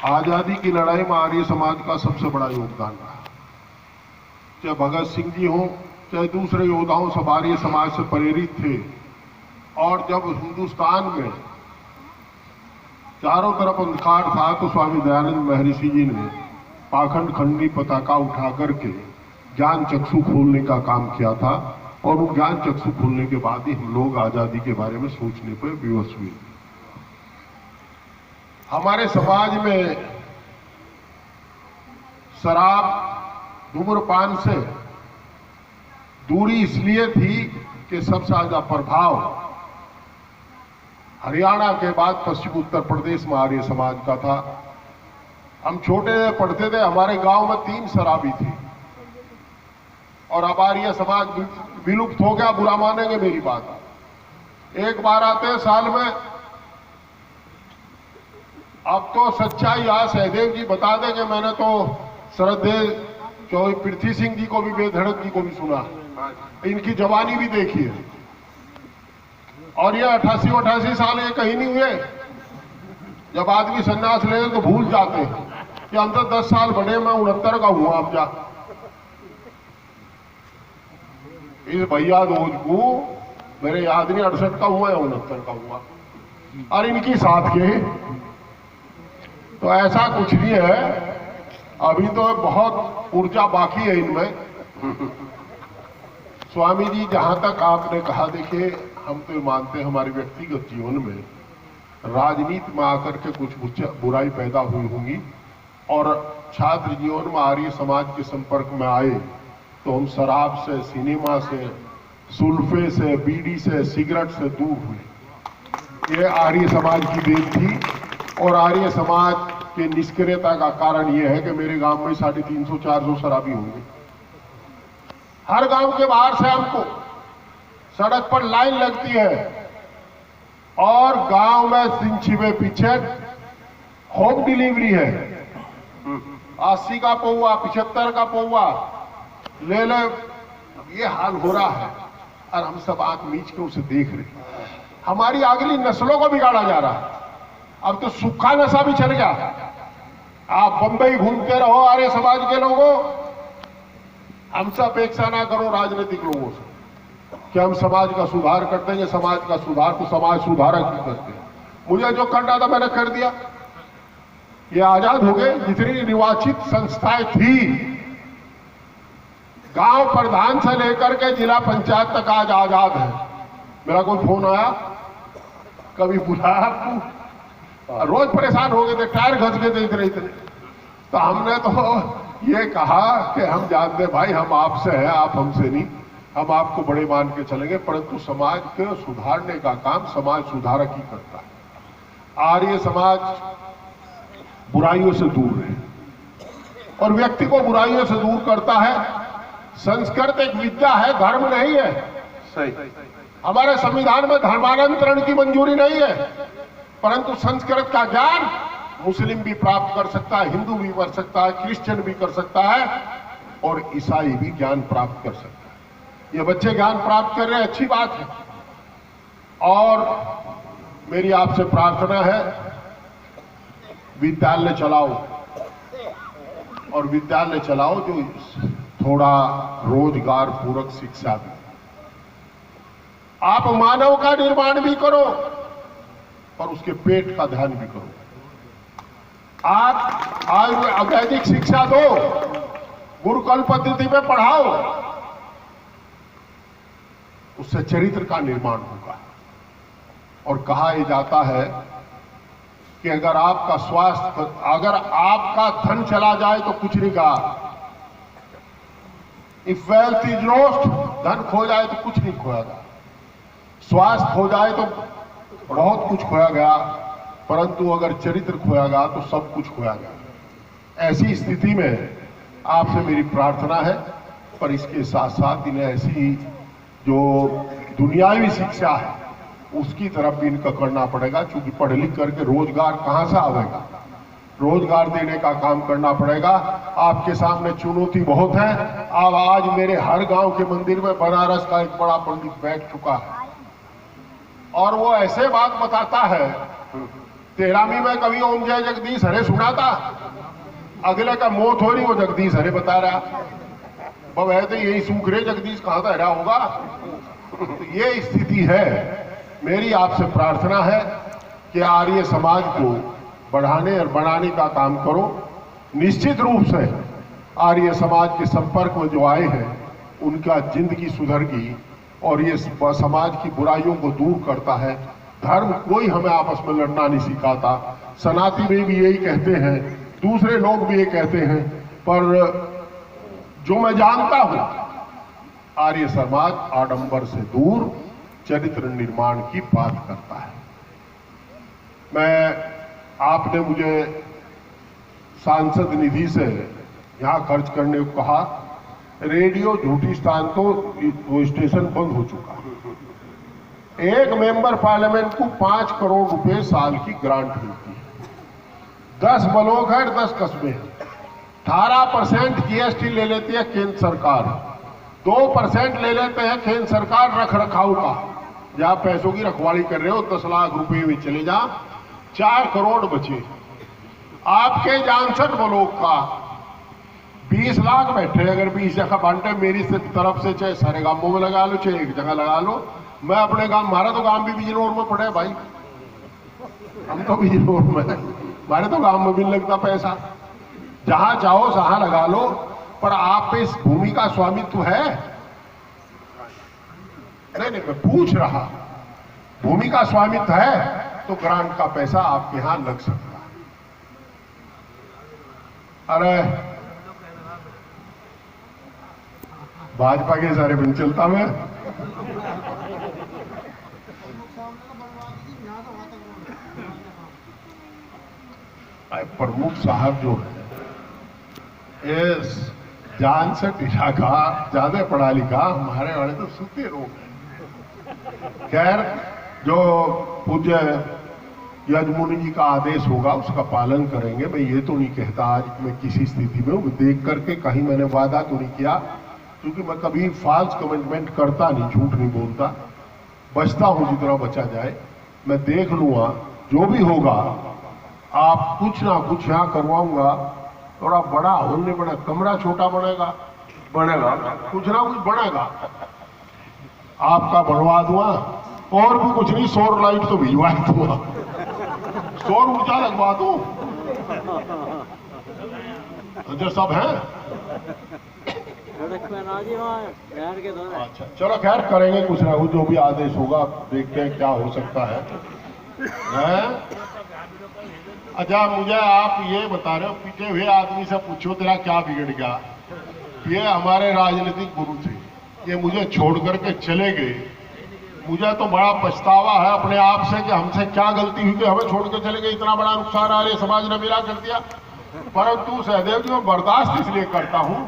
आजादी की लड़ाई में आर्य समाज का सबसे बड़ा योगदान रहा। चाहे भगत सिंह जी हों, चाहे दूसरे योद्धाओं, सब आर्य समाज से प्रेरित थे। और जब हिंदुस्तान में चारों तरफ अंधकार था तो स्वामी दयानंद महर्षि जी ने पाखंड खंडी पताका उठा करके ज्ञान चक्षु खोलने का काम किया था। और उन ज्ञान चक्षु खोलने के बाद ही हम लोग आजादी के बारे में सोचने पर विवश हुए। हमारे समाज में शराब, धूम्रपान से दूरी इसलिए थी कि सबसे ज्यादा प्रभाव हरियाणा के बाद पश्चिम उत्तर प्रदेश में आर्य समाज का था। हम छोटे पढ़ते थे, हमारे गांव में 3 शराबी थी और अब आर्य समाज विलुप्त हो गया। बुरा मानेंगे मेरी बात। एक बार आते हैं साल में। अब तो सच्चाई आज सहदेव जी बता देंगे। मैंने तो श्रद्धेय चौधरी पृथ्वी सिंह जी को भी, बेधड़क जी को भी सुना, इनकी जवानी भी देखी है। और ये 88 साल ये कहीं नहीं हुए। जब आदमी संन्यास ले तो भूल जाते हैं कि हम तो 10 साल बड़े, मैं 69 का हुआ। अब जा इस भैया दोज को मेरे याद नहीं 68 का हुआ या 69 का हुआ। और इनकी साथ के तो ऐसा कुछ नहीं है। अभी तो बहुत ऊर्जा बाकी है इनमें। स्वामी जी, जहां तक आपने कहा, देखिए हम तो मानते हैं हमारे व्यक्तिगत जीवन में राजनीति में आकर के कुछ बुराई पैदा हुई होंगी और छात्र जीवन में आर्य समाज के संपर्क में आए तो हम शराब से, सिनेमा से, सुल्फे से, बीड़ी से, सिगरेट से दूर हुए। ये आर्य समाज की देन थी। और आर्य समाज के निष्क्रियता का कारण यह है कि मेरे गांव में 350-400 शराबी होंगे। हर गांव के बाहर से हमको सड़क पर लाइन लगती है और गांव में 3 पीछे होम डिलीवरी है। 80 का पौवा, 75 का पौवा ले ले, ये हाल हो रहा है। और हम सब आंख मीच के उसे देख रहे हैं। हमारी अगली नस्लों को बिगाड़ा जा रहा है। अब तो सूखा नशा भी चल गया। आप बंबई घूमते रहो आर्य समाज के लोगों, हमसे अपेक्षा ना करो राजनीतिक लोगों से कि हम समाज का सुधार कर देंगे। समाज का सुधार तो समाज सुधारक ही करते हैं। मुझे जो करना था मैंने कर दिया। ये आजाद हो गए। जितनी निर्वाचित संस्थाएं थी, गांव प्रधान से लेकर के जिला पंचायत तक आज आजाद है। मेरा कोई फोन आया, कभी बुलाया आपको? रोज परेशान हो गए थे, टायर घस गए थे इतने। तो हमने तो ये कहा कि हम जानते भाई, हम आपसे हैं, आप हमसे नहीं। हम आपको बड़े मान के चलेंगे, परंतु समाज के सुधारने का काम समाज सुधारक ही करता है। आर्य समाज बुराइयों से दूर है और व्यक्ति को बुराइयों से दूर करता है। संस्कृत एक विद्या है, धर्म नहीं है। सही। हमारे संविधान में धर्मांतरण की मंजूरी नहीं है, परंतु संस्कृत का ज्ञान मुस्लिम भी प्राप्त कर सकता है, हिंदू भी कर सकता है, क्रिश्चियन भी कर सकता है और ईसाई भी ज्ञान प्राप्त कर सकता है। ये बच्चे ज्ञान प्राप्त कर रहे हैं, अच्छी बात है। और मेरी आपसे प्रार्थना है, विद्यालय चलाओ और विद्यालय चलाओ जो थोड़ा रोजगार पूरक शिक्षा दे। आप मानव का निर्माण भी करो और उसके पेट का ध्यान भी करो। आप आयुर्वेदिक शिक्षा दो, गुरुकुल पद्धति में पढ़ाओ, उससे चरित्र का निर्माण होगा। और कहा यह जाता है कि अगर आपका स्वास्थ्य, अगर आपका धन चला जाए तो कुछ नहीं कहा। इफ वेल्थ इज लॉस्ट, धन खो जाए तो कुछ नहीं खोया गया। स्वास्थ्य खो जाए तो बहुत कुछ खोया गया, परंतु अगर चरित्र खोया गया तो सब कुछ खोया गया। ऐसी स्थिति में आपसे मेरी प्रार्थना है, पर इसके साथ साथ इन्हें ऐसी जो दुनियावी शिक्षा है उसकी तरफ भी इनका करना पड़ेगा, क्योंकि पढ़ लिख करके रोजगार कहां से आएगा। रोजगार देने का काम करना पड़ेगा। आपके सामने चुनौती बहुत है। अब आज मेरे हर गांव के मंदिर में बनारस का एक बड़ा पंडित बैठ चुका है और वो ऐसे बात बताता है तेरामी में कभी ओम जय जगदीश हरे सुना था? अगले का मौत हो रही वो जगदीश हरे बता रहा। अब है तो यही सूख रहे, जगदीश कहां था हरा होगा। तो ये स्थिति है। मेरी आपसे प्रार्थना है कि आर्य समाज को बढ़ाने और बनाने का काम करो। निश्चित रूप से आर्य समाज के संपर्क में जो आए हैं उनका जिंदगी सुधरगी और ये समाज की बुराइयों को दूर करता है। धर्म कोई हमें आपस में लड़ना नहीं सिखाता। सनातनी में भी यही कहते हैं, दूसरे लोग भी ये कहते हैं, पर जो मैं जानता हूं आर्य समाज आडंबर से दूर चरित्र निर्माण की बात करता है। आपने मुझे सांसद निधि से यहां खर्च करने को कहा। रेडियो झूठी स्थान तो वो स्टेशन बंद हो चुका है। एक मेंबर पार्लियामेंट को 5 करोड़ रुपए साल की ग्रांट मिलती है। 10 ब्लॉक है, 10 कस्बे हैं। 18% जीएसटी ले लेती है केंद्र सरकार, 2% ले लेते हैं केंद्र सरकार रख रखाव का। जहां पैसों की रखवाली कर रहे हो 10 लाख रुपए में चले जा, 4 करोड़ बचे। आपके जानसठ ब्लॉक का 20 लाख बैठे। अगर 20 जगह बांटे मेरी तरफ से, चाहे सारे गांवों में लगा लो, चाहे एक जगह लगा लो। मैं अपने गांव, हमारा तो गांव भी बिजनौर में पड़े भाई, हम तो बिजनौर में, हमारे तो गांव में भी नहीं लगता पैसा। जहां चाहो जहां लगा लो, पर आप पे इस भूमि का स्वामित्व है? नहीं, मैं पूछ रहा, भूमि का स्वामित्व है तो ग्रांट का पैसा आपके यहां लग सकता है। अरे भाजपा के सारे बिन चलता मैं। प्रमुख साहब जो है इस जान से इलाका ज्यादा पढ़ा लिखा, हमारे वाले तो सूते लोग हैं। खैर, जो पूज्य यजमुनि जी का आदेश होगा उसका पालन करेंगे। मैं ये तो नहीं कहता आज मैं किसी स्थिति में हूं, देख करके कहीं मैंने वादा तो नहीं किया, क्योंकि मैं कभी फॉल्स कमिटमेंट करता नहीं, झूठ नहीं बोलता, बचता हूं जितना बचा जाए। मैं देख लूंगा जो भी होगा, आप कुछ ना कुछ यहां करवाऊंगा। थोड़ा बड़ा होने बड़ा, कमरा छोटा बनेगा, कुछ ना कुछ बनेगा, आपका बनवा दूंगा। और भी कुछ नहीं, सौर लाइट तो भिजवा दूंगा, सौर ऊर्जा लगवा दूं, जो सब है। अच्छा चलो, खैर करेंगे कुछ ना कुछ, जो भी आदेश होगा देखते हैं क्या हो सकता है। अच्छा, मुझे आप ये बता रहे हो, पीछे हुए आदमी से पूछो तेरा क्या बिगड़ गया। ये हमारे राजनीतिक गुरु थे, ये मुझे छोड़ करके चले गए। मुझे तो बड़ा पछतावा है अपने आप से कि हमसे क्या गलती हुई कि हमें छोड़ के चले गए। इतना बड़ा नुकसान आर्य समाज ने मेरा कर दिया। परंतु सहदेव जी, मैं बर्दाश्त इसलिए करता हूं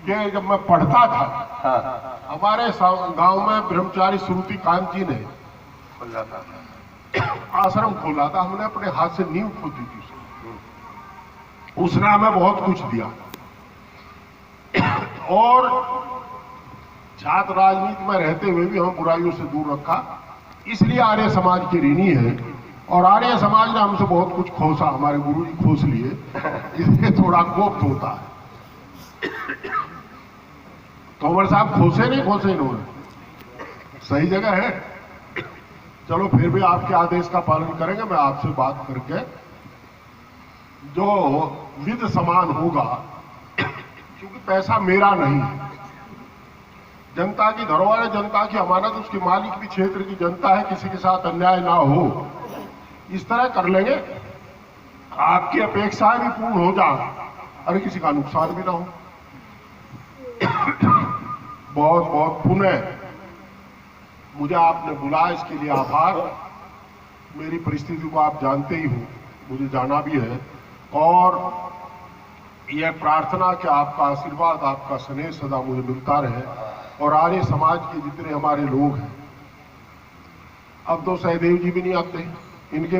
कि जब मैं पढ़ता था, हमारे गांव में ब्रह्मचारी श्रुति कांत जी ने आश्रम खोला था। हमने अपने हाथ से नींव खोदी थी। उसने हमें बहुत कुछ दिया और छात्र राजनीति में रहते हुए भी हमें बुराइयों से दूर रखा। इसलिए आर्य समाज की ऋणी है और आर्य समाज ने हमसे बहुत कुछ खोसा, हमारे गुरु जी खोस लिए, इसलिए थोड़ा कोफ्त होता है। तोमर साहब खोसे नहीं खोसे इन्होंने, सही जगह है। चलो, फिर भी आपके आदेश का पालन करेंगे। मैं आपसे बात करके जो विध समान होगा, क्योंकि पैसा मेरा नहीं है, जनता की धरोहर है, जनता की अमानत, उसके मालिक भी क्षेत्र की जनता है, किसी के साथ अन्याय ना हो, इस तरह कर लेंगे। आपकी अपेक्षाएं भी पूर्ण हो जाए और किसी का नुकसान भी ना हो। बहुत बहुत पुनः मुझे आपने बुलाया, इसके लिए आभार। मेरी परिस्थिति को आप जानते ही हो, मुझे जाना भी है, और यह प्रार्थना कि आपका आशीर्वाद, आपका स्नेह सदा मुझे मिलता रहे। और आर्य समाज के जितने हमारे लोग हैं, अब तो सहदेव जी भी नहीं आते, इनके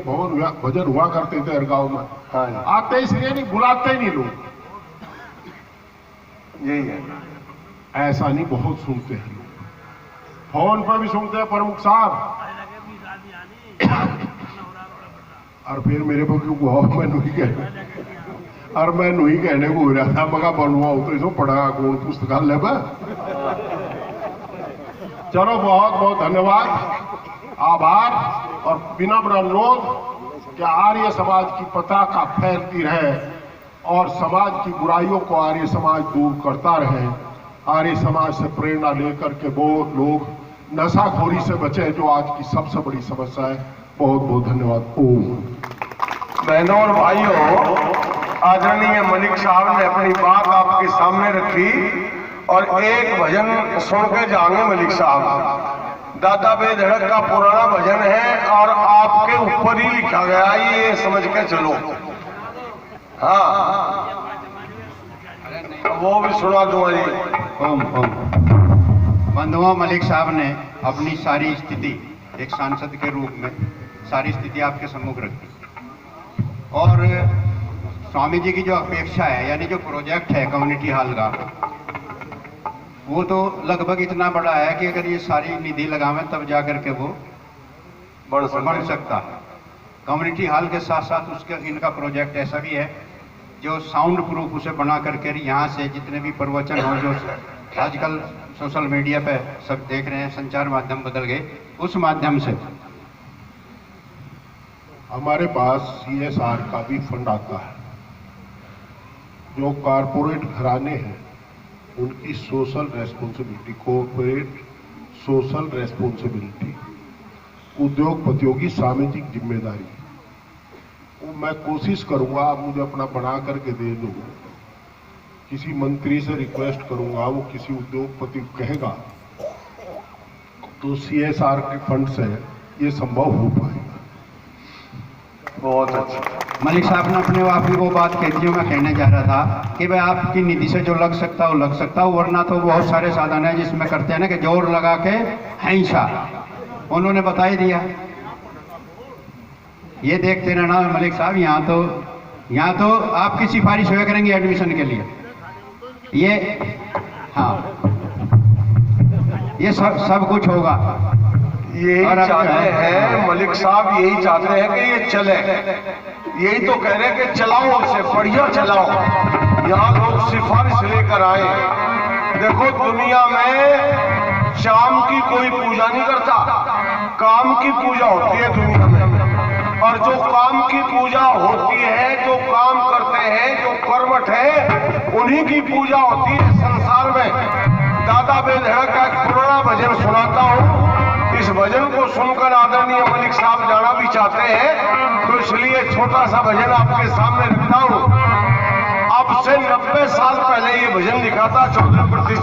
भजन हुआ करते थे हर गांव में। हाँ, आते इसलिए नहीं, बुलाते नहीं लोग, यही है। ऐसा नहीं, बहुत सुनते हैं लोग, फोन पर भी सुनते हैं प्रमुख साहब। और फिर मेरे को क्यों कहो, मैं नहीं कहने, और मैं नहीं कहने को हो रहा था, मगा बनवाओ तो इसको पढ़ा कौन पुस्तकालय में। चलो बहुत बहुत धन्यवाद, आभार और विनम्र अनुरोध कि आर्य समाज की पताका फैलती रहे और समाज की बुराइयों को आर्य समाज दूर करता रहे। आर्य समाज से प्रेरणा लेकर के वो लोग नशाखोरी से बचे जो आज की सबसे बड़ी समस्या है। बहुत बहुत धन्यवाद। ओम। बहनों और भाइयों, आदरणीय मलिक साहब ने अपनी बात आपके सामने रखी और एक भजन सुन के जाएंगे मलिक साहब। दादा बेधड़क का पुराना भजन है और आपके ऊपर ही लिखा गया, ये समझ के चलो। हाँ, वो भी सुना दूंगा जी। ओम ओम। बंधुओं, मलिक साहब ने अपनी सारी स्थिति एक सांसद के रूप में सारी स्थिति आपके सम्मुख रखी और स्वामी जी की जो अपेक्षा है, यानी जो प्रोजेक्ट है कम्युनिटी हॉल का, वो तो लगभग इतना बड़ा है कि अगर ये सारी निधि लगावें तब जा करके वो बन सकता है। कम्युनिटी हॉल के साथ साथ उसके इनका प्रोजेक्ट ऐसा भी है जो साउंड प्रूफ उसे बना करके यहाँ से जितने भी प्रवचन हो, जो आजकल सोशल मीडिया पे सब देख रहे हैं, संचार माध्यम बदल गए, उस माध्यम से हमारे पास CSR का भी फंड आता है। जो कारपोरेट घराने हैं उनकी social responsibility, corporate social responsibility, उद्योगपतियों की सामाजिक जिम्मेदारी, वो मैं कोशिश करूंगा, आप मुझे अपना बना करके दे दो, किसी मंत्री से रिक्वेस्ट करूंगा, वो किसी उद्योगपति को कहेगा तो CSR के फंड से ये संभव हो पाएगा। बहुत अच्छा। मलिक साहब ने अपने आप ही वो बात कही थी जो मैं कहने जा रहा था कि भाई आपकी निधि से जो लग सकता है वो लग सकता है, वरना तो बहुत सारे साधन है जिसमें करते हैं ना कि जोर लगा के हिंसा, उन्होंने बता ही दिया। ये देखते रहना मलिक साहब, यहाँ तो आपकी सिफारिश हुआ करेंगी एडमिशन के लिए। ये हाँ, ये सब कुछ होगा। यही चाहते हैं मलिक साहब, यही चाहते हैं कि ये चले। यही तो कह रहे हैं कि चलाओ, उसे बढ़िया चलाओ। यहाँ लोग सिफारिश लेकर आए। देखो, दुनिया में शाम की कोई पूजा नहीं करता, काम की पूजा होती है दुनिया में। और जो काम की पूजा होती है, जो काम करते हैं, जो कर्मठ है, उन्हीं की पूजा होती है संसार में। दादा बेधड़क का एक पुराना भजन सुनाता हूँ। इस भजन को सुनकर आदरणीय मलिक साहब जाना भी चाहते हैं, तो इसलिए छोटा सा भजन आपके सामने रखता हूँ। अब से 90 साल पहले ये भजन लिखा था चौधरी प्रताप सिंह